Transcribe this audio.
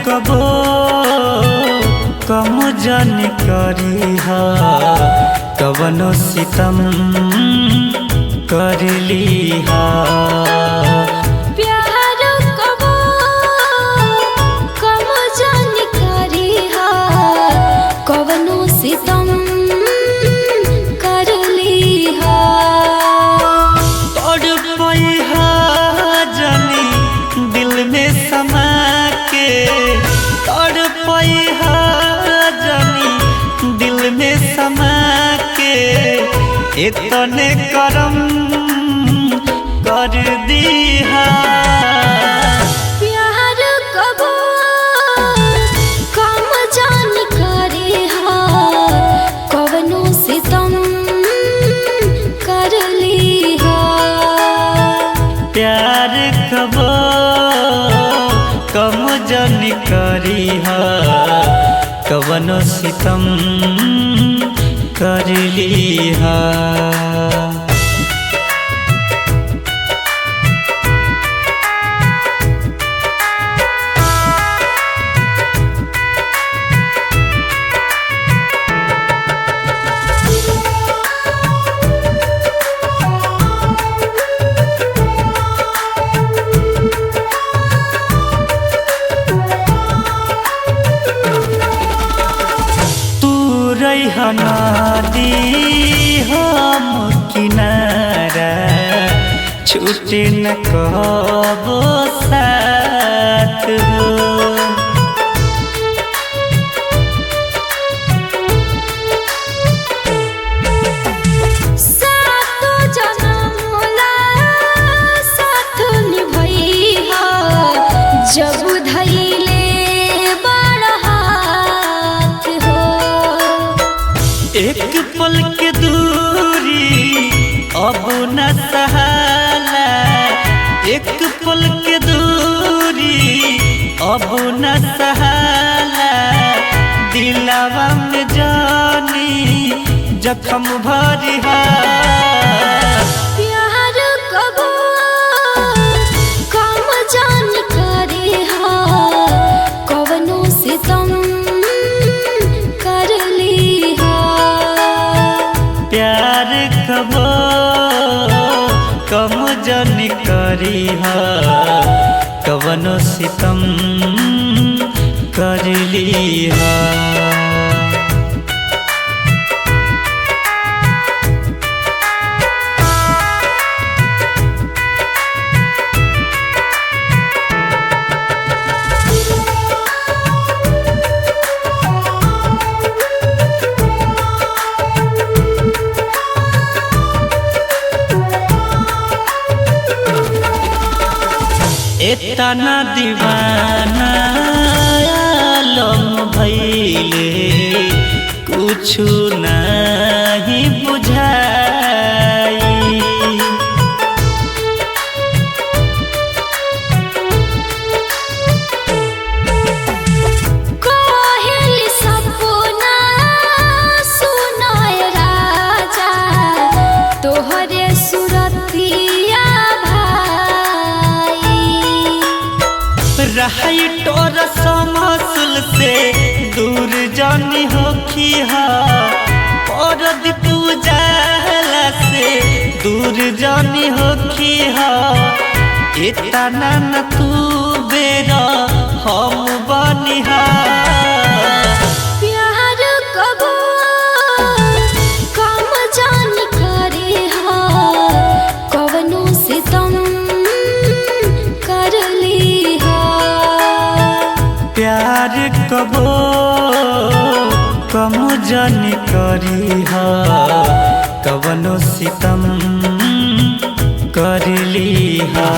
कबो कम जन करीहा कवनो सितम कर लीहा। प्यार कबो कम जन करीहा कवनो सितम कर लीहा। तड़पइहा जानी दिल में समा के, तड़पइहा जानी दिल में समा के, इतने करम कर दीहा। प्यार कबो कम जान करीहा कवनो सितम कर लीहा। प्यार कबो कम जन करीहा कवनो सितम कर लीहा। नदी हम किनारा छूटे न कबो साथ हो। सातो जनमला साथ निभइहा जब धइले बड़ हाथ हो। एक पल के दूरी अब न सहाला, एक पल के दूरी अब न सहाला। दिलवा में जानी जख्म भरिहा। प्यार कबो कम जान करीहा कवनो सितम कर लीहा। प्यार कबो कम जन करीहा कवनो सितम कर लीहा। इतना दीवाना आलम भइले कुछु नहीं बुझाई। कोहिल सपना सुनाय राजा तोहरे सुरतिया रही तोर समसल से दूर जानी होखी हा। और पूजाला से दूर जानी होखी हा। इतना न तू बेरा हम बनिहा। प्यार कबो कम जान करीहा कवनो सितम कर लीहा। प्यार कबो कम जन करीहा कवनो सितम कर लीहा।